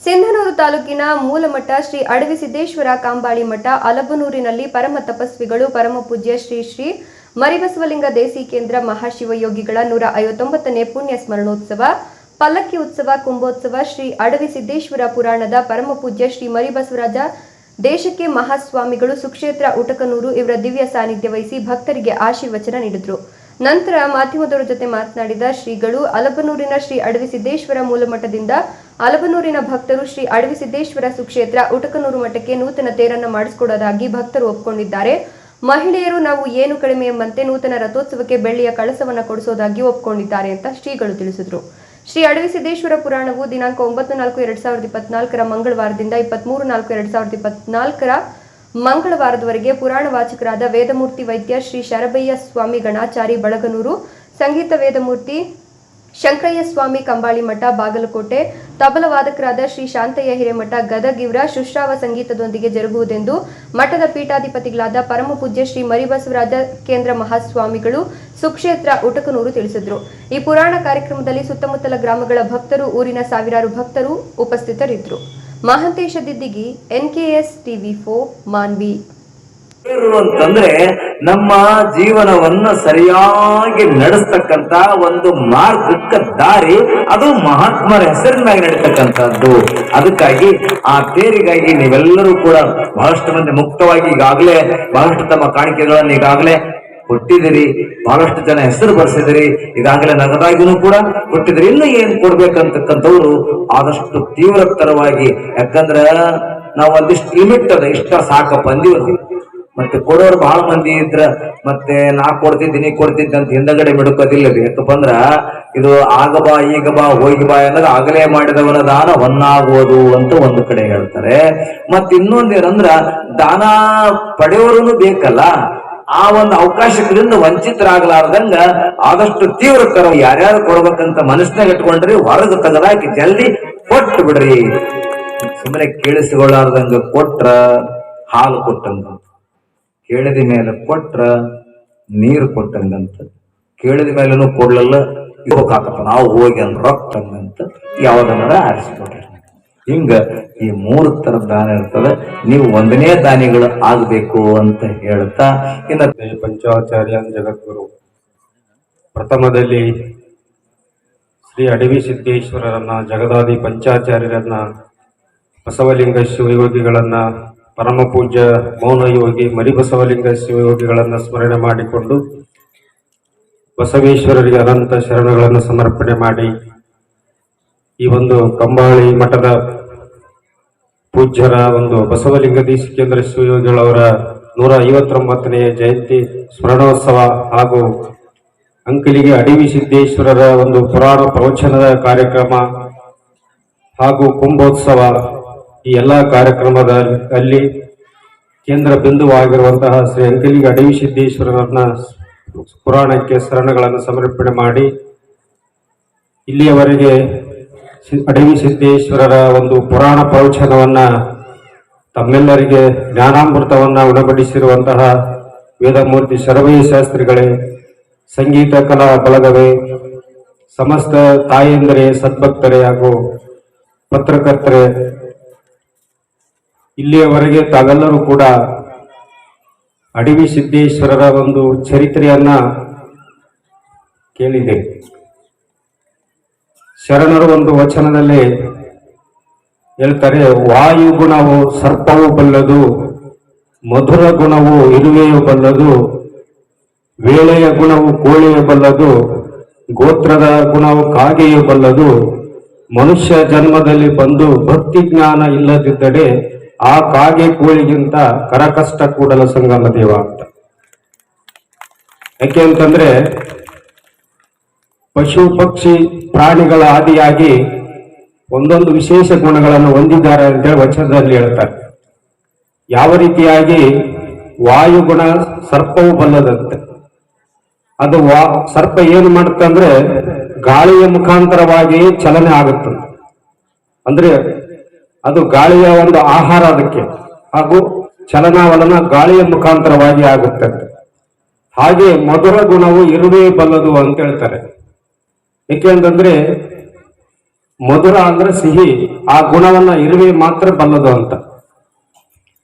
ಸಿಂಧನೂರು ತಾಲೂಕಿನ ಮೂಲಮಠ ಶ್ರೀ ಅಡವಿ ಸಿದ್ದೇಶ್ವರ ಕಾಂಬಾಳಿ ಮಠ ಅಲಬನೂರಿನಲ್ಲಿ ಪರಮ ತಪಸ್ವಿಗಳು ಪರಮ ಪೂಜ್ಯ ಶ್ರೀ ಶ್ರೀ ಮರಿಬಸವಲಿಂಗ ದೇಸಿಕೇಂದ್ರ ಮಹಾಶಿವಯೋಗಿಗಳ 159ನೇ ಪುಣ್ಯ ಸ್ಮರಣೋತ್ಸವ, ಪಲ್ಲಕ್ಕಿ ಉತ್ಸವ, ಕುಂಭೋತ್ಸವ, ಶ್ರೀ ಅಡವಿ ಸಿದ್ದೇಶ್ವರ ಪುರಾಣದ ಪರಮ ಪೂಜ್ಯ ಶ್ರೀ ಮರಿಬಸವರಾಜ ದೇಶಕ್ಕೆ ಮಹಾಸ್ವಾಮಿಗಳು ಸುಕ್ಷೇತ್ರ ಉಟಕನೂರು ಇವರ ದಿವ್ಯ ಸಾನ್ನಿಧ್ಯ ವಹಿಸಿ ಭಕ್ತರಿಗೆ ಆಶೀರ್ವಚನ ನೀಡಿದರು. ನಂತರ ಮಾಧ್ಯಮದವರ ಜೊತೆ ಮಾತನಾಡಿದ ಶ್ರೀಗಳು, ಅಲಬನೂರಿನ ಶ್ರೀ ಅಡವಿ ಸಿದ್ದೇಶ್ವರ ಮೂಲಮಠದಿಂದ ಅಲಬನೂರಿನ ಭಕ್ತರು ಶ್ರೀ ಅಡವಿ ಸಿದ್ದೇಶ್ವರ ಸುಕ್ಷೇತ್ರ ಉಟಕನೂರು ಮಠಕ್ಕೆ ನೂತನ ತೇರನ್ನು ಮಾಡಿಸಿಕೊಡೋದಾಗಿ ಭಕ್ತರು ಒಪ್ಪಿಕೊಂಡಿದ್ದಾರೆ. ಮಹಿಳೆಯರು ನಾವು ಏನು ಕಡಿಮೆ ಎಂಬಂತೆ ನೂತನ ರಥೋತ್ಸವಕ್ಕೆ ಬೆಳ್ಳಿಯ ಕಳಸವನ್ನು ಕೊಡಿಸೋದಾಗಿ ಒಪ್ಪಿಕೊಂಡಿದ್ದಾರೆ ಅಂತ ಶ್ರೀಗಳು ತಿಳಿಸಿದರು. ಶ್ರೀ ಅಡವಿ ಸಿದ್ದೇಶ್ವರ ಪುರಾಣವು ದಿನಾಂಕ 9/4/2024 ಮಂಗಳವಾರದಿಂದ 23/4/2024 ಮಂಗಳವಾರದವರೆಗೆ ಪುರಾಣ ವಾಚಕರಾದ ವೇದಮೂರ್ತಿ ವೈದ್ಯ ಶ್ರೀ ಶರಭಯ್ಯ ಸ್ವಾಮಿ ಗಣಾಚಾರಿ ಬಳಗನೂರು, ಸಂಗೀತ ವೇದಮೂರ್ತಿ ಶಂಕರಯ್ಯ ಸ್ವಾಮಿ ಕಂಬಾಳಿ ಮಠ ಬಾಗಲಕೋಟೆ, ತಬಲ ವಾದಕರಾದ ಶ್ರೀ ಶಾಂತಯ್ಯ ಹಿರೇಮಠ ಗದಗ ಇವರ ಶುಶ್ರಾವ ಸಂಗೀತದೊಂದಿಗೆ ಜರುಗುವುದೆಂದು ಮಠದ ಪೀಠಾಧಿಪತಿಗಳಾದ ಪರಮ ಪೂಜ್ಯ ಶ್ರೀ ಮರಿಬಸವರಾಜ ಕೇಂದ್ರ ಮಹಾಸ್ವಾಮಿಗಳು ಸುಕ್ಷೇತ್ರ ಉಟಕನೂರು ತಿಳಿಸಿದರು. ಈ ಪುರಾಣ ಕಾರ್ಯಕ್ರಮದಲ್ಲಿ ಸುತ್ತಮುತ್ತಲ ಗ್ರಾಮಗಳ ಭಕ್ತರು, ಊರಿನ ಸಾವಿರಾರು ಭಕ್ತರು ಉಪಸ್ಥಿತರಿದ್ದರು. Mahantesha Diddigi, NKS TV4 Manvi. ಅಂತಂದ್ರೆ ನಮ್ಮ ಜೀವನವನ್ನ ಸರಿಯಾಗಿ ನಡೆಸ್ತಕ್ಕಂತ ಒಂದು ಮಾರ್ಗಕ್ಕೆ ದಾರಿ, ಅದು ಮಹಾತ್ಮರ ಹೆಸರಿನಾಗಿ ನಡೀತಕ್ಕಂಥದ್ದು. ಅದಕ್ಕಾಗಿ ಆ ತೇರಿಗಾಗಿ ನೀವೆಲ್ಲರೂ ಕೂಡ ಬಹಳಷ್ಟು ಮಂದಿ ಮುಕ್ತವಾಗಿ ಈಗಾಗಲೇ ಬಹಳಷ್ಟು ತಮ್ಮ ಕಾಣಿಕೆಗಳನ್ನು ಈಗಾಗಲೇ ಕೊಟ್ಟಿದ್ದೀರಿ, ಬಹಳಷ್ಟು ಜನ ಹೆಸರು ಬರ್ಸಿದಿರಿ, ಈಗಾಗಲೇ ನಗದಾಗಿನೂ ಕೂಡ ಕೊಟ್ಟಿದ್ರಿ. ಇನ್ನು ಏನ್ ಕೊಡ್ಬೇಕಂತಕ್ಕಂಥವ್ರು ಆದಷ್ಟು ತೀವ್ರತರವಾಗಿ, ಯಾಕಂದ್ರ ನಾವು ಒಂದಿಷ್ಟು ಲಿಮಿಟ್ ಅದ, ಇಷ್ಟ ಸಾಕಪ್ಪ ಅಂದಿವ್ರಿ. ಮತ್ತೆ ಕೊಡೋರು ಬಹಳ ಮಂದಿ ಇದ್ರ ಮತ್ತೆ ನಾ ಕೊಡ್ತಿದ್ದೀನಿ ಕೊಡ್ತಿದ್ದೆ ಅಂತ ಹಿಂದಗಡೆ ಮಿಡುಕೋದಿಲ್ಲ ರೀ. ಯಾಕಪ್ಪ ಅಂದ್ರ ಇದು ಆಗ ಬಾ ಈಗ ಬಾ ಹೋಗಿ ಬಾ ಅನ್ನೋದು ಆಗಲೇ ಮಾಡಿದವನ ದಾನ ಹೊನ್ನಾಗುವುದು ಅಂತ ಒಂದು ಕಡೆ ಹೇಳ್ತಾರೆ. ಮತ್ ಇನ್ನೊಂದೇನಂದ್ರ ದಾನ ಪಡೆಯೋರು ಬೇಕಲ್ಲ, ಆ ಒಂದು ಅವಕಾಶಗಳಿಂದ ವಂಚಿತರಾಗಲಾರ್ದಂಗ ಆದಷ್ಟು ತೀವ್ರತರ ಯಾರ್ಯಾರು ಕೊಡ್ಬೇಕಂತ ಮನಸ್ಸಿನಾಗ ಇಟ್ಕೊಂಡ್ರಿ, ಹೊರಗೆ ತೆಗೆದಾಕಿ ಜಲ್ದಿ ಕೊಟ್ಟು ಬಿಡ್ರಿ. ಸುಮ್ಮನೆ ಕೇಳಿಸಿಕೊಳ್ಳಾರ್ದಂಗ ಕೊಟ್ರ ಹಾಲು ಕೊಟ್ಟಂಗ, ಕೇಳಿದ ಮೇಲೆ ಕೊಟ್ರ ನೀರು ಕೊಟ್ಟಂಗಂತ, ಕೇಳಿದ ಮೇಲೂ ಕೊಡ್ಲಲ್ಲ ಹೋಗಾಕಪ್ಪ ನಾವು ಹೋಗಿ ಅಂದ್ ರೊಕ್ಕಂಗಂತ ಯಾವ್ದನ್ನ ಆರಿಸಿಕೊಡ್ರಿ. ಹಿಂಗ ಈ 3 ತರದ ದಾನ ಇರ್ತದೆ. ನೀವು 1ನೇ ದಾನಿಗಳು ಆಗ್ಬೇಕು ಅಂತ ಹೇಳ್ತಾ, ಇನ್ನು ಪಂಚಾಚಾರ್ಯ ಜಗದ್ಗುರು ಪ್ರಥಮದಲ್ಲಿ ಶ್ರೀ ಅಡವಿ ಸಿದ್ದೇಶ್ವರರನ್ನ, ಜಗದಾದಿ ಪಂಚಾಚಾರ್ಯರನ್ನ, ಬಸವಲಿಂಗ ಶಿವಯೋಗಿಗಳನ್ನ, ಪರಮ ಪೂಜ್ಯ ಮೌನ ಯೋಗಿ ಮರಿಬಸವಲಿಂಗ ಶಿವಯೋಗಿಗಳನ್ನ ಸ್ಮರಣೆ ಮಾಡಿಕೊಂಡು ಬಸವೇಶ್ವರರಿಗೆ ಅನಂತ ಶರಣಗಳನ್ನು ಸಮರ್ಪಣೆ ಮಾಡಿ, ಈ ಒಂದು ಕಂಬಾಳಿ ಮಠದ ಪೂಜ್ಯರ ಒಂದು ಬಸವಲಿಂಗ ದೇಸಿಕೇಂದ್ರ ಶಿವಯೋಗಿಗಳವರ 159ನೇ ಜಯಂತಿ ಸ್ಮರಣೋತ್ಸವ ಹಾಗೂ ಅಂಕಲಿಗೆ ಅಡವಿ ಸಿದ್ದೇಶ್ವರರ ಒಂದು ಪುರಾಣ ಪ್ರವಚನದ ಕಾರ್ಯಕ್ರಮ ಹಾಗೂ ಕುಂಭೋತ್ಸವ, ಈ ಎಲ್ಲ ಕಾರ್ಯಕ್ರಮದಲ್ಲಿ ಕೇಂದ್ರ ಬಿಂದುವಾಗಿರುವಂತಹ ಶ್ರೀ ಅಂಕಲಿಗೆ ಅಡವಿ ಸಿದ್ದೇಶ್ವರರನ್ನ ಪುರಾಣಕ್ಕೆ ಶರಣಗಳನ್ನು ಸಮರ್ಪಣೆ ಮಾಡಿ, ಇಲ್ಲಿಯವರೆಗೆ ಅಡವಿ ಸಿದ್ದೇಶ್ವರರ ಒಂದು ಪುರಾಣ ಪ್ರವಚನವನ್ನ ತಮ್ಮೆಲ್ಲರಿಗೆ ಜ್ಞಾನಾಮೃತವನ್ನ ಉಣಬಡಿಸಿರುವಂತಹ ವೇದಮೂರ್ತಿ ಶರಭಯ್ಯ ಶಾಸ್ತ್ರಿಗಳೇ, ಸಂಗೀತ ಕಲಾ ಬಳಗವೇ, ಸಮಸ್ತ ತಾಯಂದರೇ, ಸದ್ಭಕ್ತರೇ ಹಾಗೂ ಪತ್ರಕರ್ತರೇ, ಇಲ್ಲಿಯವರೆಗೆ ತಾವೆಲ್ಲರೂ ಕೂಡ ಅಡವಿ ಸಿದ್ದೇಶ್ವರರ ಒಂದು ಚರಿತ್ರೆಯನ್ನ ಕೇಳಿದೆ. ಶರಣರು ಒಂದು ವಚನದಲ್ಲಿ ಹೇಳ್ತಾರೆ, ವಾಯು ಗುಣವು ಸರ್ಪವು ಬಲ್ಲದು, ಮಧುರ ಗುಣವು ಇರುವೆಯು ಬಲ್ಲದು, ವೇಳೆಯ ಗುಣವು ಕೋಳೆಯು ಬಲ್ಲದು, ಗೋತ್ರದ ಗುಣವು ಕಾಗೆಯು ಬಲ್ಲದು, ಮನುಷ್ಯ ಜನ್ಮದಲ್ಲಿ ಬಂದು ಭಕ್ತಿ ಜ್ಞಾನ ಇಲ್ಲದಿದ್ದರೆ ಆ ಕಾಗೆ ಕೋಳಿಗಿಂತ ಕರಕಷ್ಟ ಕೂಡಲ ಸಂಗಮ ದೇವ ಅಂತ. ಯಾಕೆ ಅಂತಂದ್ರೆ ಪಶು ಪಕ್ಷಿ ಪ್ರಾಣಿಗಳ ಆದಿಯಾಗಿ ಒಂದೊಂದು ವಿಶೇಷ ಗುಣಗಳನ್ನು ಹೊಂದಿದ್ದಾರೆ ಅಂತೇಳಿ ವಚನದಲ್ಲಿ ಹೇಳ್ತಾರೆ. ಯಾವ ರೀತಿಯಾಗಿ ವಾಯುಗುಣ ಸರ್ಪವು ಬಲ್ಲದಂತೆ, ಅದು ಸರ್ಪ ಏನು ಮಾಡುತ್ತಂದ್ರೆ ಗಾಳಿಯ ಮುಖಾಂತರವಾಗಿ ಚಲನೆ ಆಗುತ್ತಂತೆ. ಅಂದ್ರೆ ಅದು ಗಾಳಿಯ ಒಂದು ಆಹಾರ ಅದಕ್ಕೆ, ಹಾಗೂ ಚಲನವಲನ ಗಾಳಿಯ ಮುಖಾಂತರವಾಗಿ ಆಗುತ್ತಂತೆ. ಹಾಗೆ ಮಧುರ ಗುಣವು ಇರುವೆ ಬಲ್ಲದು ಅಂತ ಹೇಳ್ತಾರೆ. ಏಕೆ ಅಂತಂದ್ರೆ ಮಧುರ ಅಂದ್ರೆ ಸಿಹಿ, ಆ ಗುಣವನ್ನ ಇರುವೆ ಮಾತ್ರ ಬಲ್ಲದು ಅಂತ.